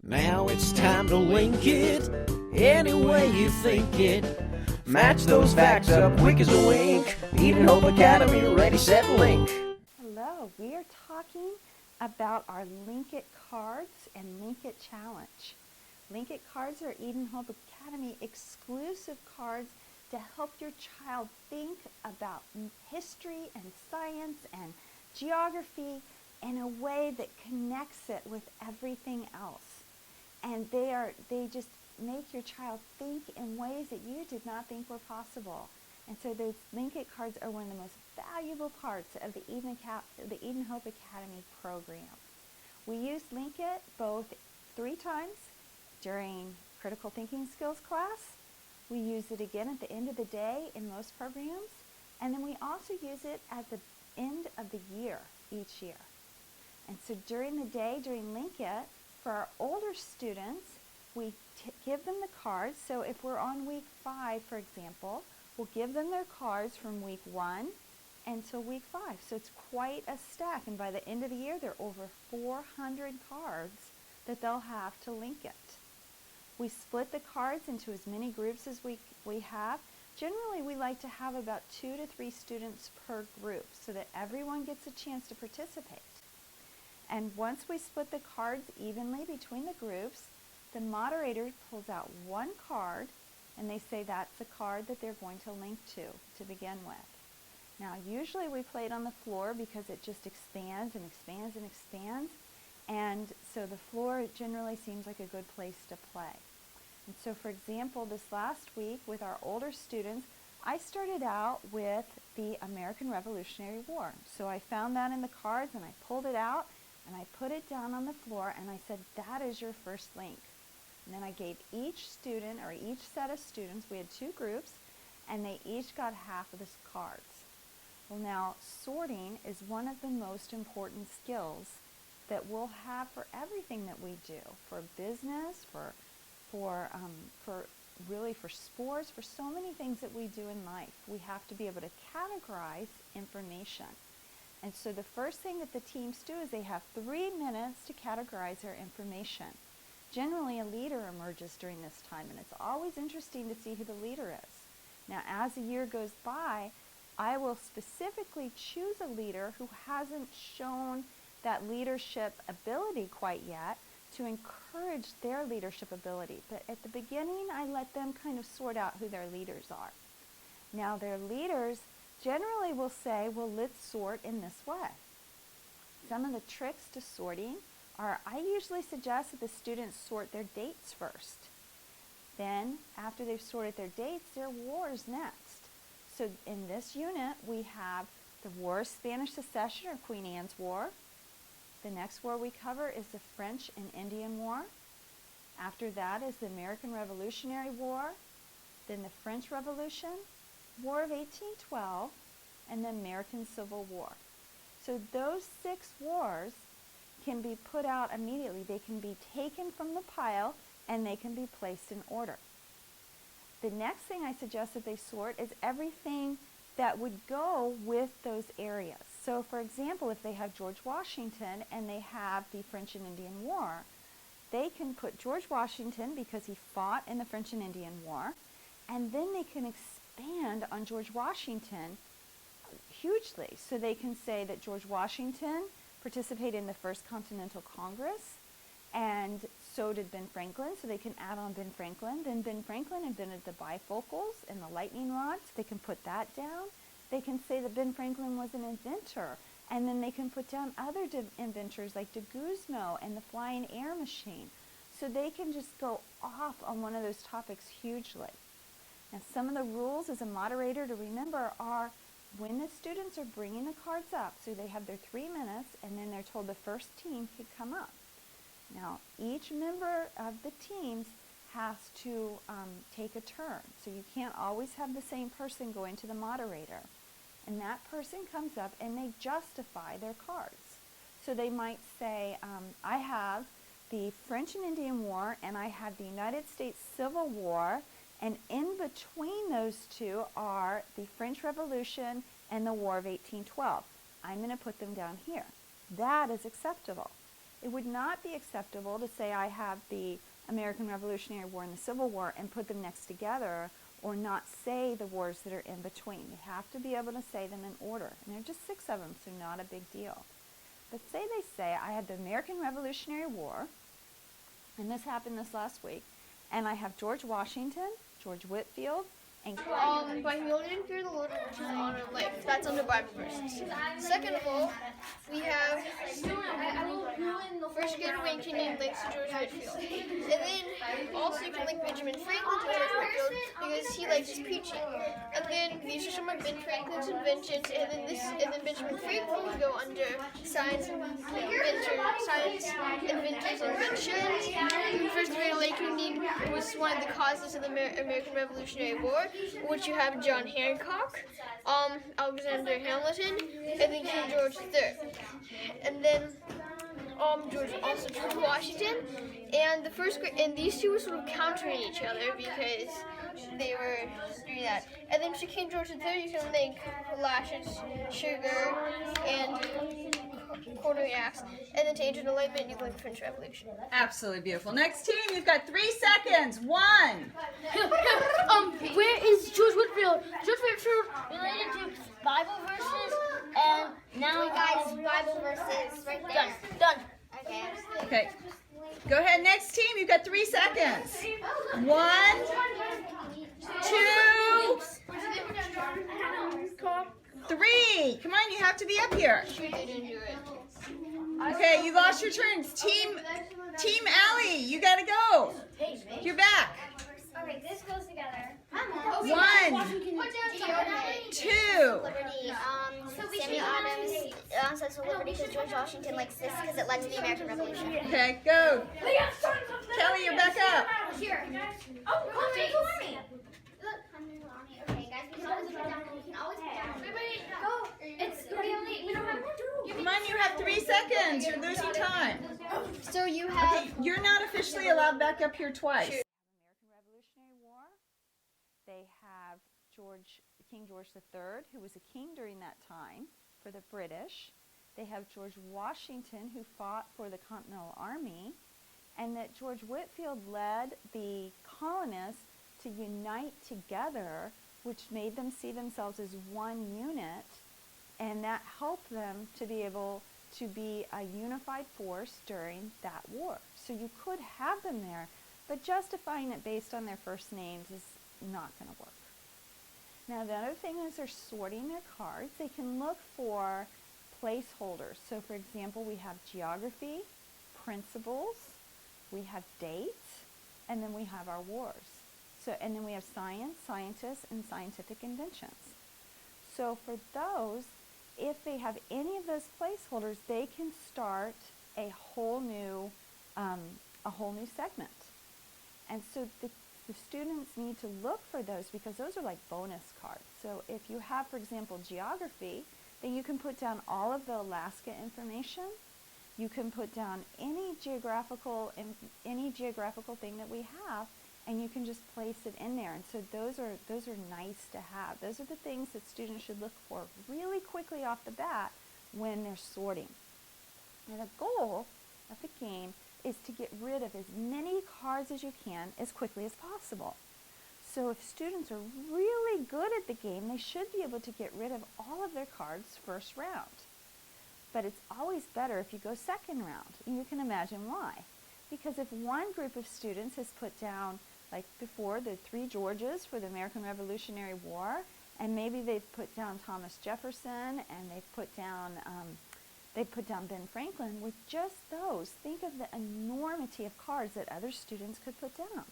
Now it's time to link it any way you think it. Match those facts up quick as a wink. Eden Hope Academy, ready, set, link. Hello, we are talking about our Link It cards and Link It challenge. Link It cards are Eden Hope Academy exclusive cards to help your child think about history and science and geography in a way that connects it with everything else. And they just make your child think in ways that you did not think were possible. And so those Link It cards are one of the most valuable parts of the Eden Hope Academy program. We use Link It both 3 times during critical thinking skills class. We use it again at the end of the day in most programs. And then we also use it at the end of the year each year. And so during the day, during Link It, for our older students, we give them the cards. So if we're on week 5, for example, we'll give them their cards from week 1 until week 5. So it's quite a stack. And by the end of the year, there are over 400 cards that they'll have to link it. We split the cards into as many groups as we have. Generally, we like to have about 2 to 3 students per group so that everyone gets a chance to participate. And once we split the cards evenly between the groups, the moderator pulls out 1 card and they say that's the card that they're going to link to begin with. Now, usually we play it on the floor because it just expands and expands and expands. And so the floor generally seems like a good place to play. And so, for example, this last week with our older students, I started out with the American Revolutionary War. So I found that in the cards and I pulled it out and I put it down on the floor and I said, that is your first link. And then I gave each student or each set of students, we had 2 groups, and they each got half of the cards. Well, now sorting is one of the most important skills that we'll have for everything that we do, for business, for sports, for so many things that we do in life. We have to be able to categorize information. And so the first thing that the teams do is they have 3 minutes to categorize their information. Generally, a leader emerges during this time, and it's always interesting to see who the leader is. Now, as the year goes by, I will specifically choose a leader who hasn't shown that leadership ability quite yet to encourage their leadership ability. But at the beginning, I let them kind of sort out who their leaders are. Now, their leaders generally will say, well, let's sort in this way. Some of the tricks to sorting are, I usually suggest that the students sort their dates first. Then, after they've sorted their dates, their wars next. So in this unit, we have the War of Spanish Succession, or Queen Anne's War. The next war we cover is the French and Indian War. After that is the American Revolutionary War, then the French Revolution, War of 1812, and the American Civil War. So those 6 wars can be put out immediately. They can be taken from the pile and they can be placed in order. The next thing I suggest that they sort is everything that would go with those areas. So for example, if they have George Washington and they have the French and Indian War, they can put George Washington because he fought in the French and Indian War, and then they can expand on George Washington hugely. So they can say that George Washington participated in the First Continental Congress, and so did Ben Franklin, so they can add on Ben Franklin. Then Ben Franklin invented the bifocals and the lightning rods. They can put that down. They can say that Ben Franklin was an inventor, and then they can put down other inventors like de Guzman and the flying air machine. So they can just go off on one of those topics hugely. Now, some of the rules as a moderator to remember are when the students are bringing the cards up, so they have their 3 minutes, and then they're told the first team could come up. Now, each member of the teams has to take a turn. So you can't always have the same person going to the moderator. And that person comes up and they justify their cards. So they might say, I have the French and Indian War and I have the United States Civil War, and in between those 2 are the French Revolution and the War of 1812. I'm going to put them down here. That is acceptable. It would not be acceptable to say I have the American Revolutionary War and the Civil War and put them next together, or not say the wars that are in between. You have to be able to say them in order. And there are just 6 of them, so not a big deal. But say they say I had the American Revolutionary War, and this happened this last week, and I have George Washington, George Whitefield, and By humility and fear of the Lord, which is honor of life. That's under Bible verses. Second of all, we have first get Wayne named links to George Whitefield. And then also you can link Benjamin Franklin to George Whitefield because he likes his preaching. And then these are some of Ben Franklin's inventions, and then Benjamin Franklin would go under science inventors inventions. First Great Awakening was one of the causes of the American Revolutionary War, which you have John Hancock, Alexander Hamilton, and then King George III. And then George Washington, and these two were sort of countering each other because they were doing that. And then to King George III, you can link lashes, sugar, and quartering axe. And then to Ancient Enlightenment, you can link French Revolution. Absolutely beautiful. Next team, you've got 3 seconds. 1. Where is George Whitefield? George Whitefield related to Bible verses, and now Guys, Bible verses right there. done. Okay. Okay. Go ahead. Next team, you've got 3 seconds. 1, 2, 3. Come on, you have to be up here. They didn't do it. Okay, you lost your turns. Team Allie, you gotta go. You're back. Okay, this goes together. 1, 2. Liberty. Samuel Adams says for liberty because George Washington likes this because it led to the American Revolution. Okay, go. Kelly, you're back up. Here. Oh, call me. Look, okay, guys, we can always put down. We can always put down. Wait, go. We don't have to. Come on, you have 3 seconds. You're losing time. So you have. Okay, you're not officially allowed back up here twice. American Revolutionary War. They have King George III, who was a king during that time for the British. They have George Washington, who fought for the Continental Army, and that George Whitefield led the colonists to unite together, which made them see themselves as one unit, and that helped them to be able to be a unified force during that war. So you could have them there, but justifying it based on their first names is not going to work. Now the other thing is they're sorting their cards. They can look for placeholders. So for example, we have geography, principles, we have dates, and then we have our wars. So, and then we have science, scientists, and scientific inventions. So for those, if they have any of those placeholders, they can start a whole new segment. And so the students need to look for those because those are like bonus cards. So if you have, for example, geography, then you can put down all of the Alaska information. You can put down any geographical thing that we have, and you can just place it in there. And so those are nice to have. Those are the things that students should look for really quickly off the bat when they're sorting. And the goal of the game is to get rid of as many cards as you can as quickly as possible. So if students are really good at the game, they should be able to get rid of all of their cards first round. But it's always better if you go second round. And you can imagine why. Because if one group of students has put down, like before, the 3 Georges for the American Revolutionary War, and maybe they've put down Thomas Jefferson, and they've put down Ben Franklin, with just those, think of the enormity of cards that other students could put down.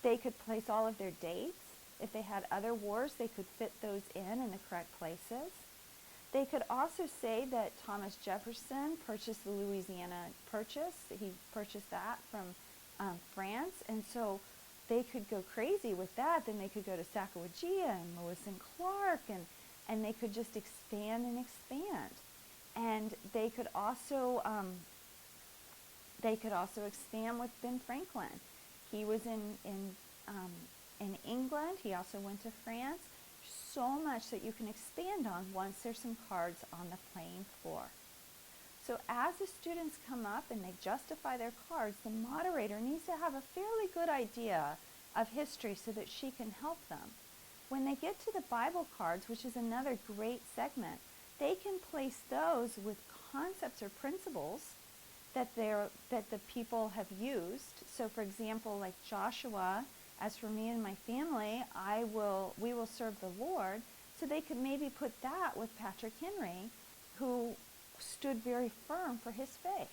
They could place all of their dates. If they had other wars, they could fit those in the correct places. They could also say that Thomas Jefferson purchased the Louisiana Purchase. He purchased that from France, and so they could go crazy with that. Then they could go to Sacagawea and Lewis and Clark, and they could just expand and expand. And they could also expand with Ben Franklin. He was in England. He also went to France. So much that you can expand on once there's some cards on the playing floor. So as the students come up and they justify their cards, the moderator needs to have a fairly good idea of history so that she can help them. When they get to the Bible cards, which is another great segment, they can place those with concepts or principles that the people have used. So for example, like Joshua, as for me and my family, we will serve the Lord. So they could maybe put that with Patrick Henry, who stood very firm for his faith.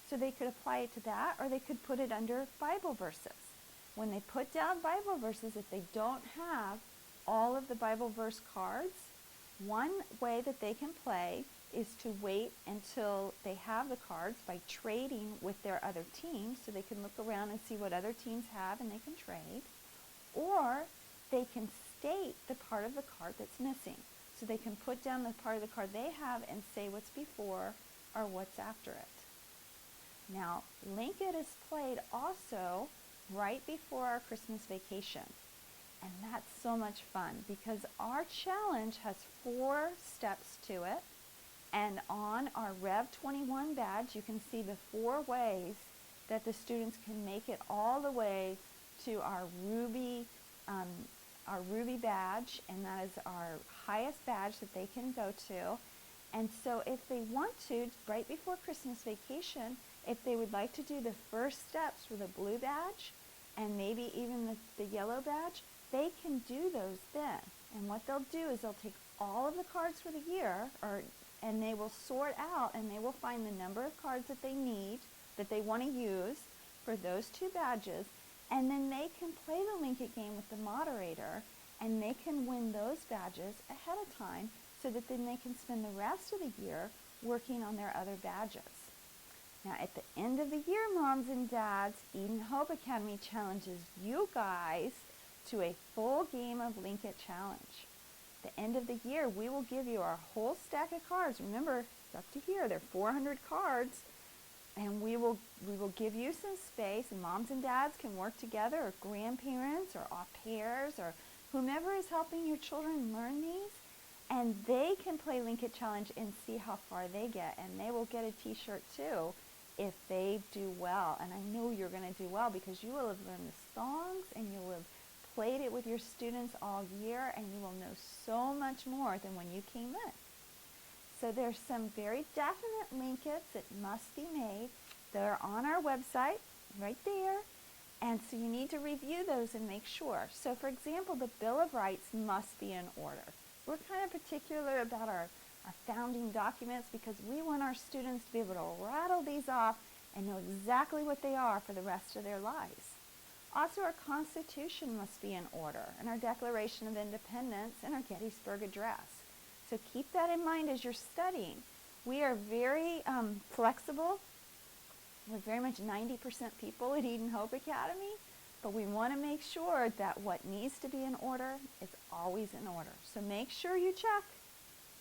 So they could apply it to that, or they could put it under Bible verses. When they put down Bible verses, if they don't have all of the Bible verse cards, one way that they can play is to wait until they have the cards by trading with their other teams, so they can look around and see what other teams have and they can trade. Or they can state the part of the card that's missing. So they can put down the part of the card they have and say what's before or what's after it. Now, Link It is played also right before our Christmas vacation. And that's so much fun because our challenge has 4 steps to it. And on our Rev 21 badge, you can see the 4 ways that the students can make it all the way to our Ruby badge, and that is our highest badge that they can go to. And so if they want to, right before Christmas vacation, if they would like to do the first steps for the blue badge and maybe even the yellow badge, they can do those then. And what they'll do is they'll take all of the cards for the year, and they will sort out and they will find the number of cards that they need, that they want to use for those 2 badges, and then they can play the Link It game with the moderator, and they can win those badges ahead of time so that then they can spend the rest of the year working on their other badges. Now, at the end of the year, moms and dads, Eden Hope Academy challenges you guys to a full game of Link It Challenge. At the end of the year, we will give you our whole stack of cards. Remember, it's up to here. There are 400 cards. And we will give you some space, and moms and dads can work together, or grandparents, or au pairs, or whomever is helping your children learn these. And they can play Link It Challenge and see how far they get. And they will get a t-shirt too if they do well. And I know you're going to do well because you will have learned the songs and you will have played it with your students all year, and you will know so much more than when you came in. So there's some very definite Link Its that must be made. They're on our website right there. And so you need to review those and make sure. So for example, the Bill of Rights must be in order. We're kind of particular about our founding documents because we want our students to be able to rattle these off and know exactly what they are for the rest of their lives. Also, our Constitution must be in order, and our Declaration of Independence and our Gettysburg Address. So keep that in mind as you're studying. We are very flexible. We're very much 90% people at Eden Hope Academy, but we want to make sure that what needs to be in order is always in order. So make sure you check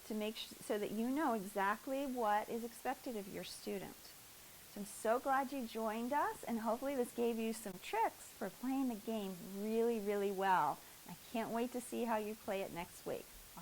to so that you know exactly what is expected of your student. So I'm so glad you joined us, and hopefully this gave you some tricks for playing the game really, really well. I can't wait to see how you play it next week.